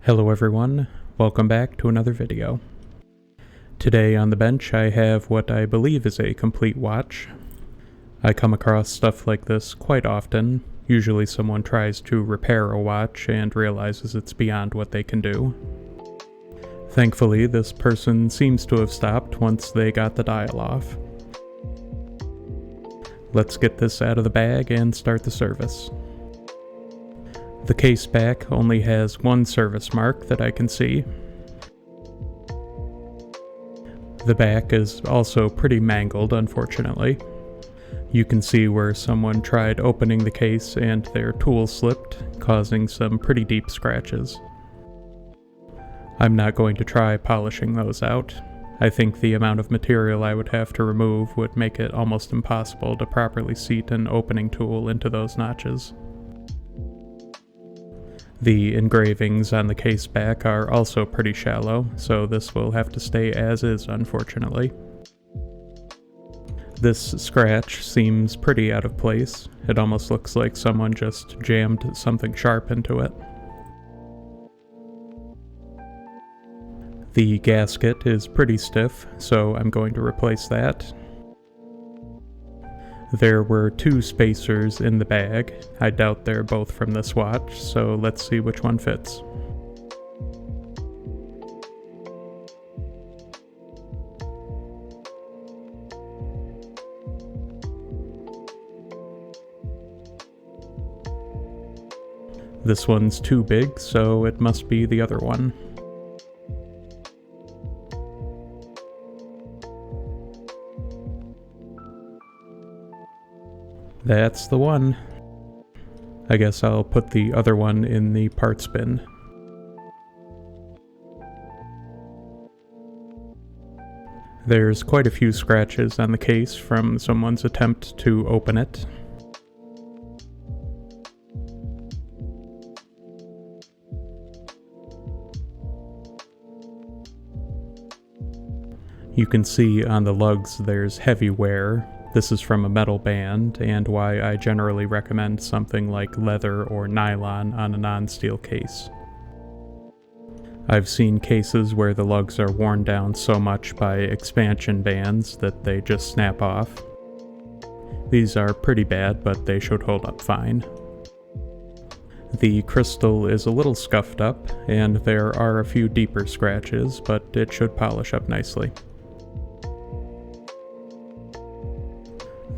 Hello everyone, welcome back to another video. Today on the bench I have what I believe is a complete watch. I come across stuff like this quite often. Usually someone tries to repair a watch and realizes it's beyond what they can do. Thankfully, this person seems to have stopped once they got the dial off. Let's get this out of the bag and start the service. The case back only has one service mark that I can see. The back is also pretty mangled, unfortunately. You can see where someone tried opening the case and their tool slipped, causing some pretty deep scratches. I'm not going to try polishing those out. I think the amount of material I would have to remove would make it almost impossible to properly seat an opening tool into those notches. The engravings on the case back are also pretty shallow, so this will have to stay as is, unfortunately. This scratch seems pretty out of place. It almost looks like someone just jammed something sharp into it. The gasket is pretty stiff, so I'm going to replace that. There were two spacers in the bag. I doubt they're both from this watch, so let's see which one fits. This one's too big, so it must be the other one. That's the one. I guess I'll put the other one in the parts bin. There's quite a few scratches on the case from someone's attempt to open it. You can see on the lugs there's heavy wear. This is from a metal band, and why I generally recommend something like leather or nylon on a non-steel case. I've seen cases where the lugs are worn down so much by expansion bands that they just snap off. These are pretty bad, but they should hold up fine. The crystal is a little scuffed up, and there are a few deeper scratches, but it should polish up nicely.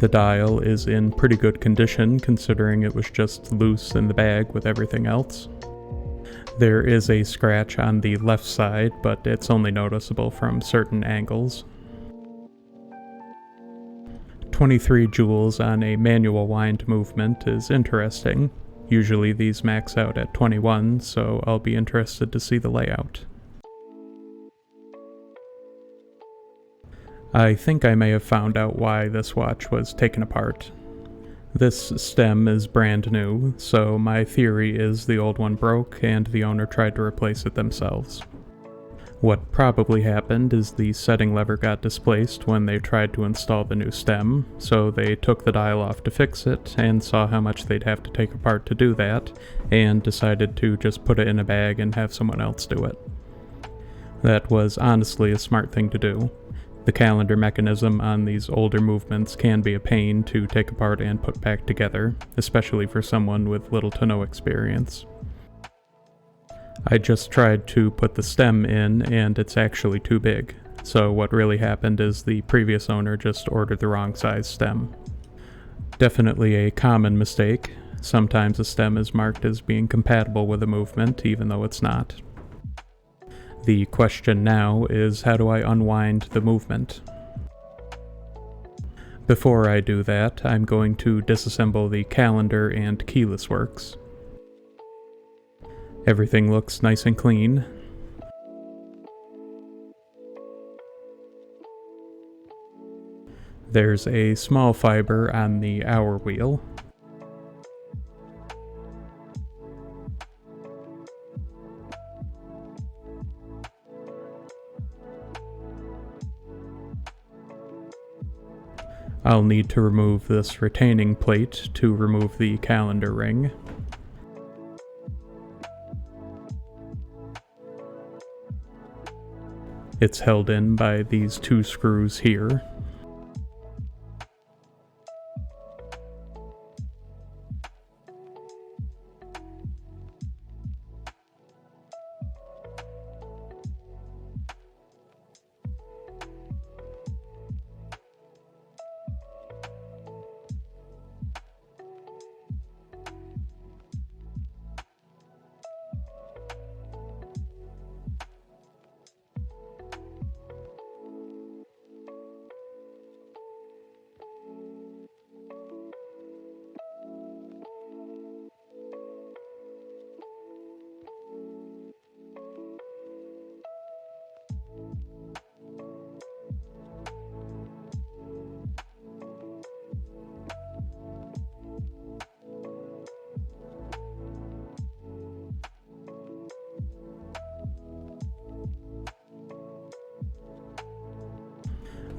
The dial is in pretty good condition considering it was just loose in the bag with everything else. There is a scratch on the left side, but it's only noticeable from certain angles. 23 joules on a manual wind movement is interesting. Usually these max out at 21, so I'll be interested to see the layout. I think I may have found out why this watch was taken apart. This stem is brand new, so my theory is the old one broke and the owner tried to replace it themselves. What probably happened is the setting lever got displaced when they tried to install the new stem, so they took the dial off to fix it and saw how much they'd have to take apart to do that, and decided to just put it in a bag and have someone else do it. That was honestly a smart thing to do. The calendar mechanism on these older movements can be a pain to take apart and put back together, especially for someone with little to no experience. I just tried to put the stem in and it's actually too big, so what really happened is the previous owner just ordered the wrong size stem. Definitely a common mistake. Sometimes a stem is marked as being compatible with a movement even though it's not. The question now is, how do I unwind the movement? Before I do that, I'm going to disassemble the calendar and keyless works. Everything looks nice and clean. There's a small fiber on the hour wheel. I'll need to remove this retaining plate to remove the calendar ring. It's held in by these two screws here.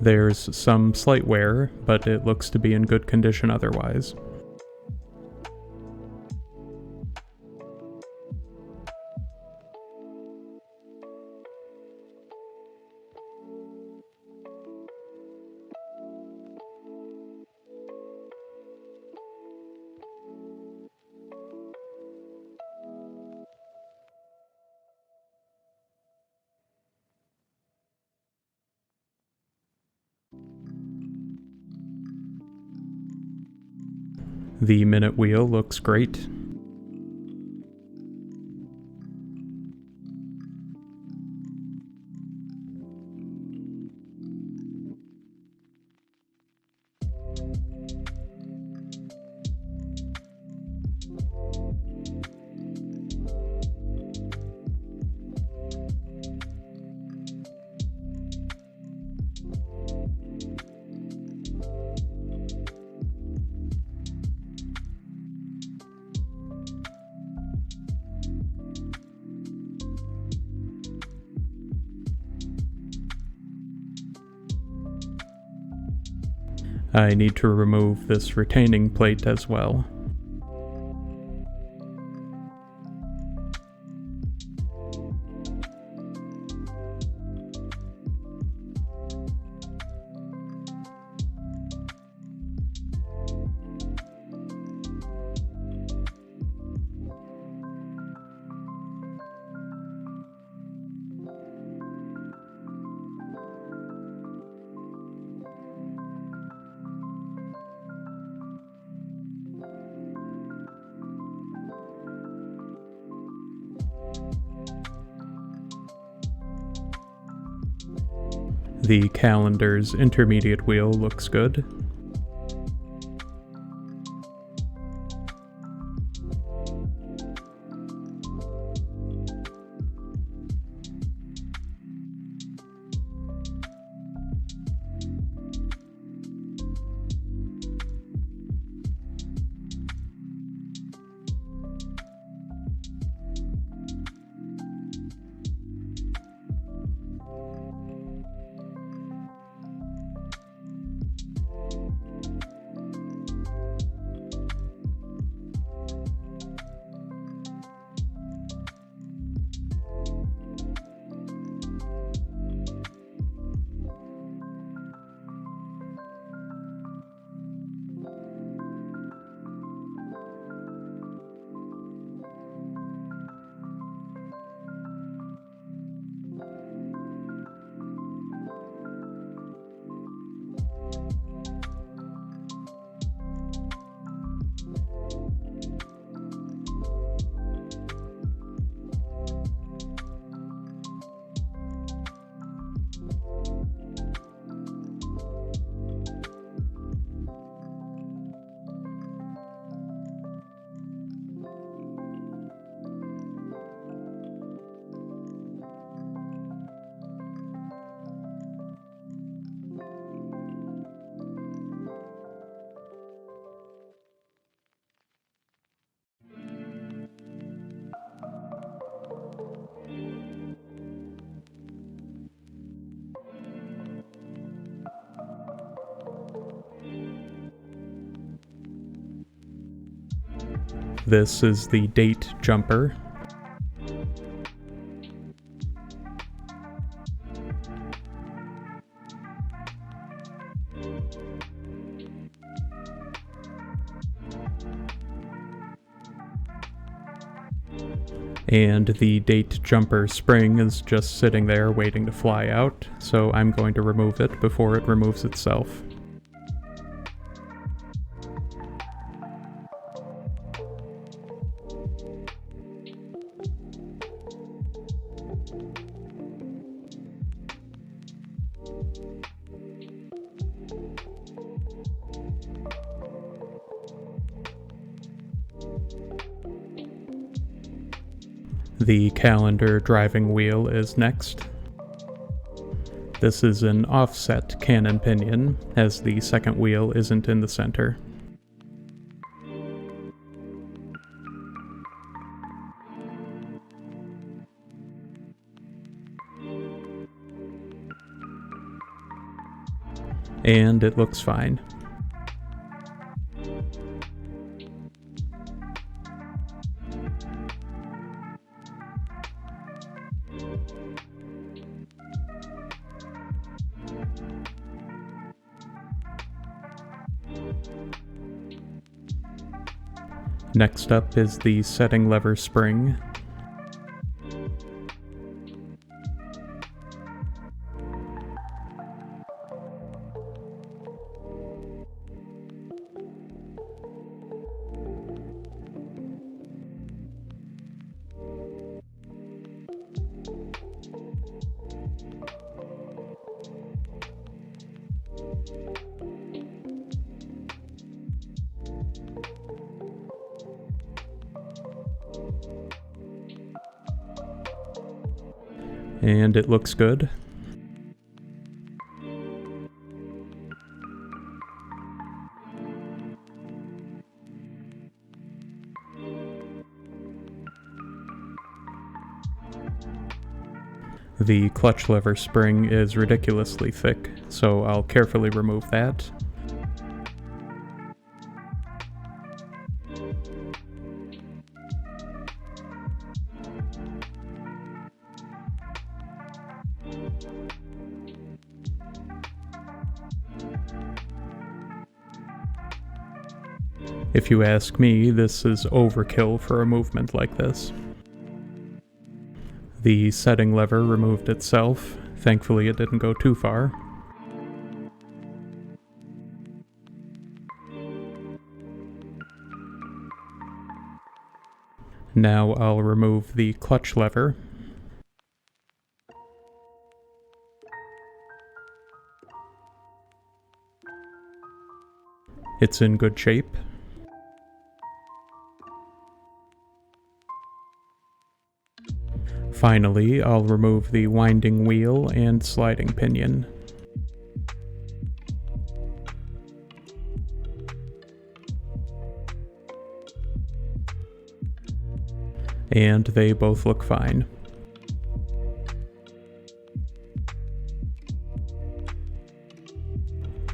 There's some slight wear, but it looks to be in good condition otherwise. The minute wheel looks great. I need to remove this retaining plate as well. The calendar's intermediate wheel looks good. This is the date jumper. And the date jumper spring is just sitting there waiting to fly out, so I'm going to remove it before it removes itself. The calendar driving wheel is next. This is an offset cannon pinion, as the second wheel isn't in the center. And it looks fine. Next up is the setting lever spring. And it looks good. The clutch lever spring is ridiculously thick, so I'll carefully remove that. If you ask me, this is overkill for a movement like this. The setting lever removed itself. Thankfully it didn't go too far. Now I'll remove the clutch lever. It's in good shape. Finally, I'll remove the winding wheel and sliding pinion. And they both look fine.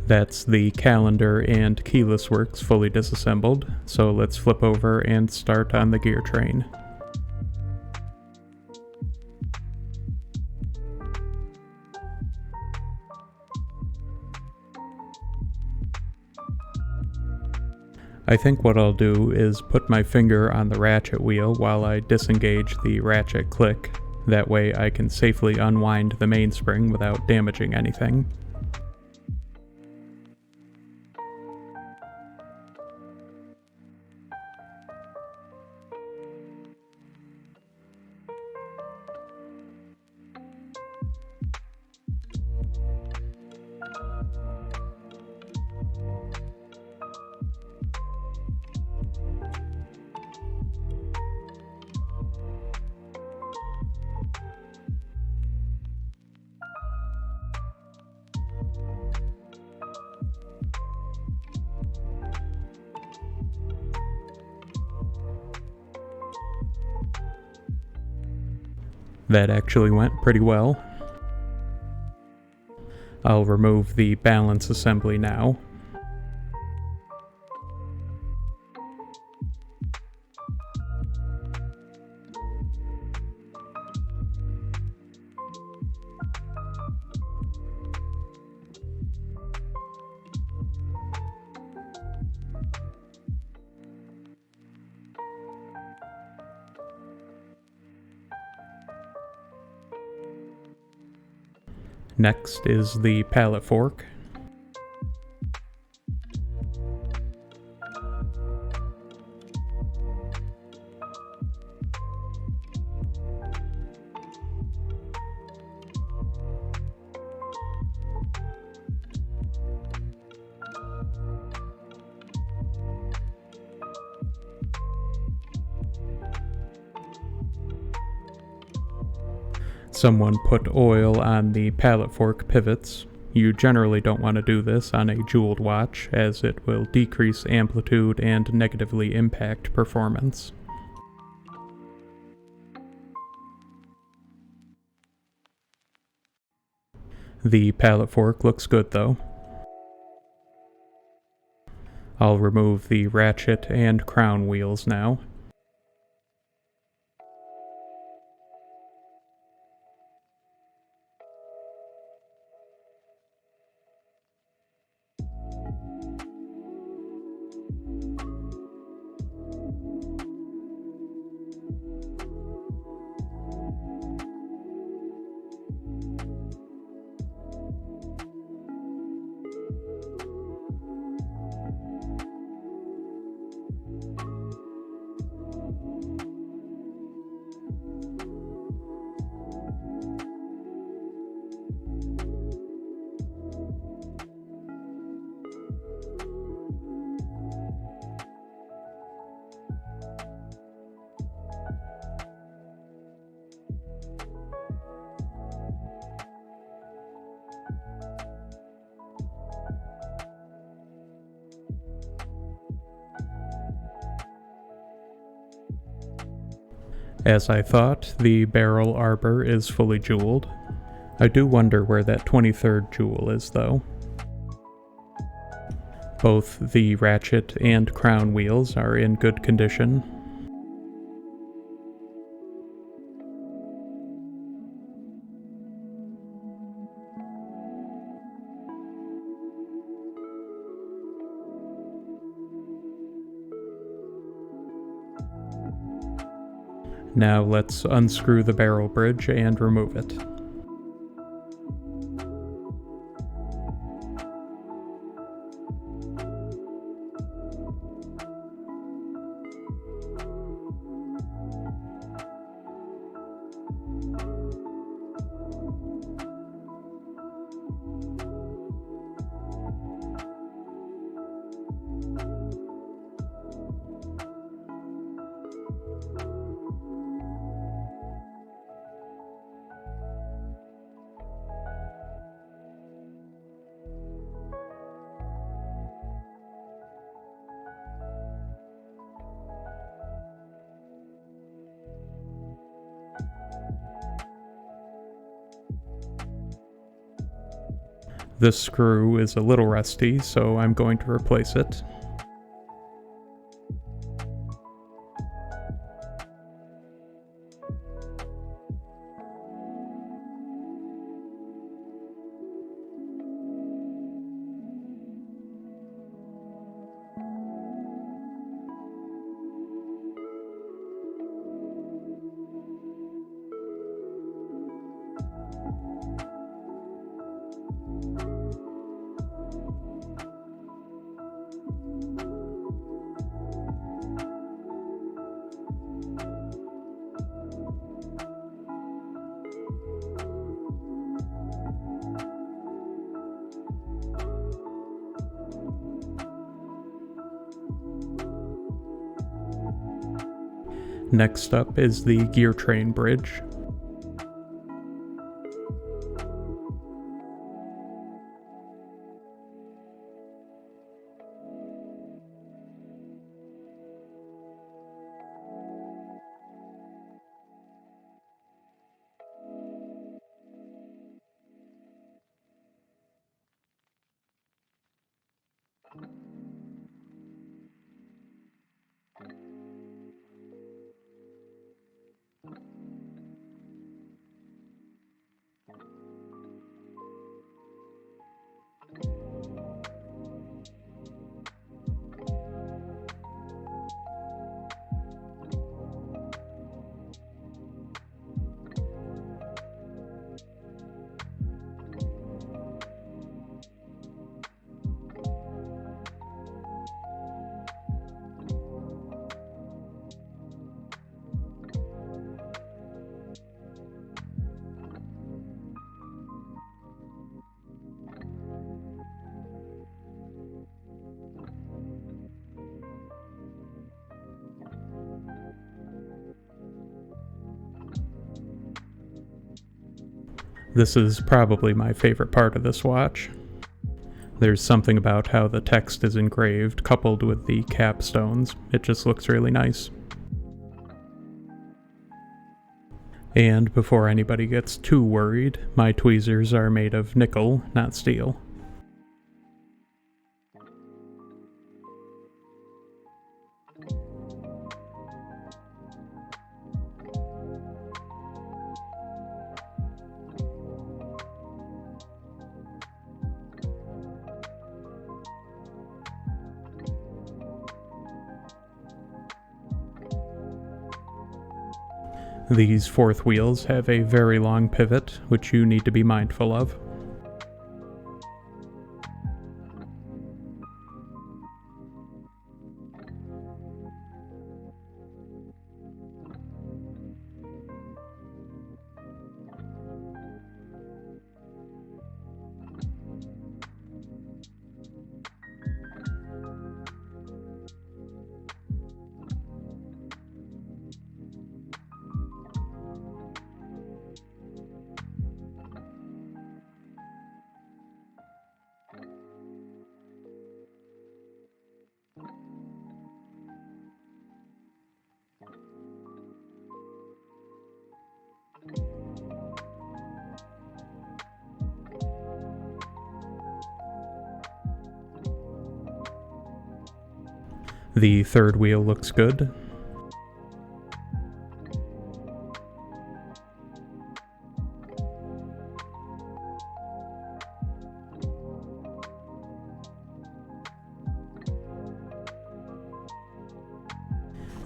That's the calendar and keyless works fully disassembled, so let's flip over and start on the gear train. I think what I'll do is put my finger on the ratchet wheel while I disengage the ratchet click. That way I can safely unwind the mainspring without damaging anything. That actually went pretty well. I'll remove the balance assembly now. Next is the pallet fork. Someone put oil on the pallet fork pivots. You generally don't want to do this on a jeweled watch, as it will decrease amplitude and negatively impact performance. The pallet fork looks good though. I'll remove the ratchet and crown wheels now. As I thought, the barrel arbor is fully jeweled. I do wonder where that 23rd jewel is though. Both the ratchet and crown wheels are in good condition. Now let's unscrew the barrel bridge and remove it. This screw is a little rusty, so I'm going to replace it. Next up is the gear train bridge. This is probably my favorite part of this watch. There's something about how the text is engraved coupled with the capstones. It just looks really nice. And before anybody gets too worried, my tweezers are made of nickel, not steel. These fourth wheels have a very long pivot, which you need to be mindful of. The third wheel looks good.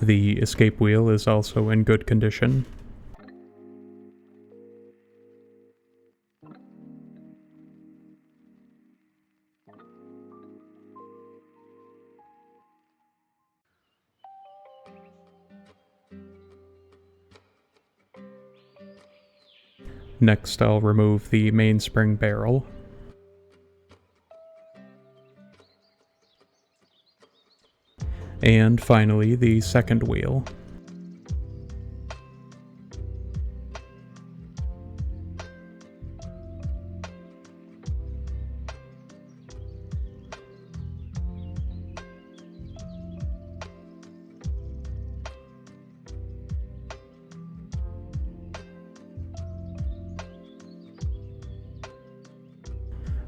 The escape wheel is also in good condition. Next, I'll remove the mainspring barrel. And finally, the second wheel.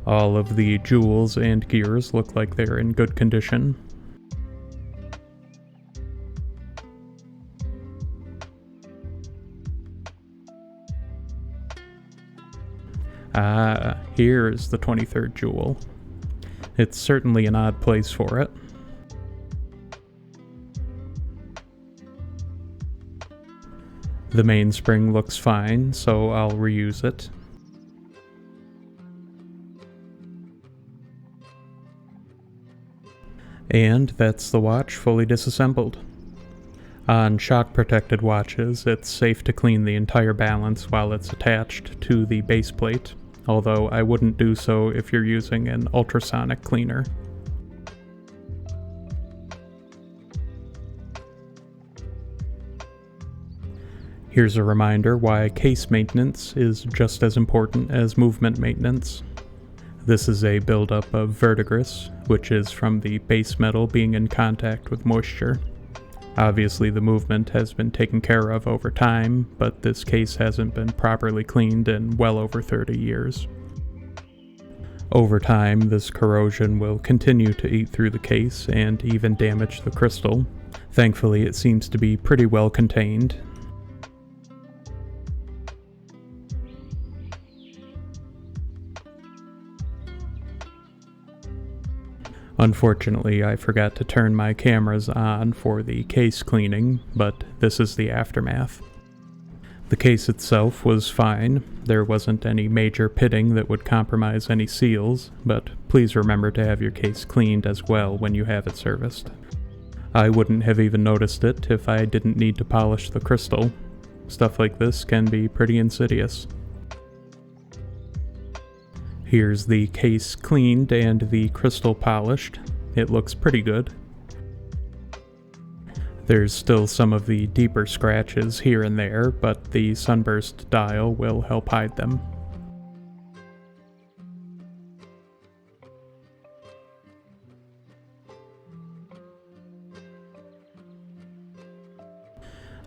All of the jewels and gears look like they're in good condition. Here's the 23rd jewel. It's certainly an odd place for it. The mainspring looks fine, so I'll reuse it. And that's the watch fully disassembled. On shock-protected watches, it's safe to clean the entire balance while it's attached to the base plate, although I wouldn't do so if you're using an ultrasonic cleaner. Here's a reminder why case maintenance is just as important as movement maintenance. This is a buildup of verdigris, which is from the base metal being in contact with moisture. Obviously the movement has been taken care of over time, but this case hasn't been properly cleaned in well over 30 years. Over time, this corrosion will continue to eat through the case and even damage the crystal. Thankfully, it seems to be pretty well contained. Unfortunately, I forgot to turn my cameras on for the case cleaning, but this is the aftermath. The case itself was fine. There wasn't any major pitting that would compromise any seals, but please remember to have your case cleaned as well when you have it serviced. I wouldn't have even noticed it if I didn't need to polish the crystal. Stuff like this can be pretty insidious. Here's the case cleaned and the crystal polished. It looks pretty good. There's still some of the deeper scratches here and there, but the sunburst dial will help hide them.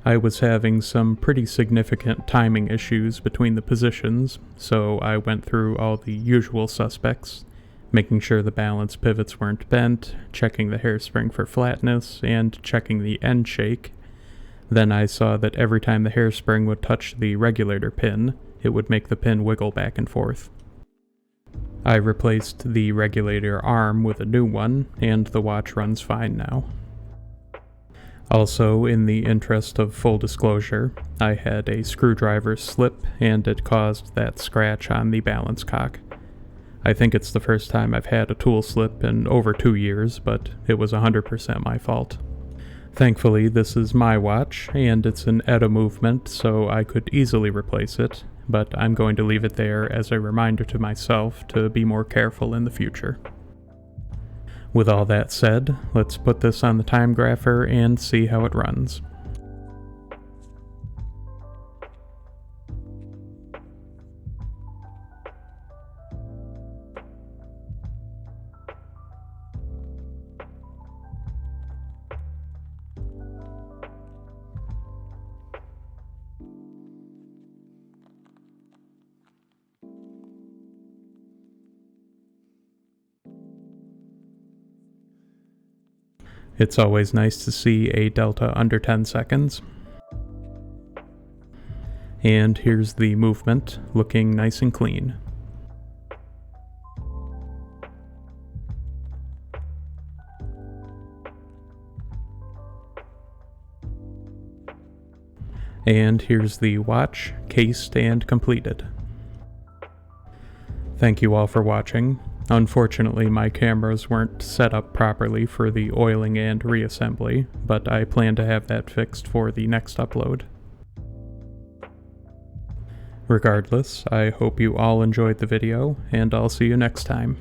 I was having some pretty significant timing issues between the positions, so I went through all the usual suspects, making sure the balance pivots weren't bent, checking the hairspring for flatness, and checking the end shake. Then I saw that every time the hairspring would touch the regulator pin, it would make the pin wiggle back and forth. I replaced the regulator arm with a new one, and the watch runs fine now. Also, in the interest of full disclosure, I had a screwdriver slip and it caused that scratch on the balance cock. I think it's the first time I've had a tool slip in over 2 years, but it was 100% my fault. Thankfully, this is my watch, and it's an ETA movement, so I could easily replace it, but I'm going to leave it there as a reminder to myself to be more careful in the future. With all that said, let's put this on the time grapher and see how it runs. It's always nice to see a delta under 10 seconds. And here's the movement, looking nice and clean. And here's the watch, cased and completed. Thank you all for watching. Unfortunately, my cameras weren't set up properly for the oiling and reassembly, but I plan to have that fixed for the next upload. Regardless, I hope you all enjoyed the video, and I'll see you next time.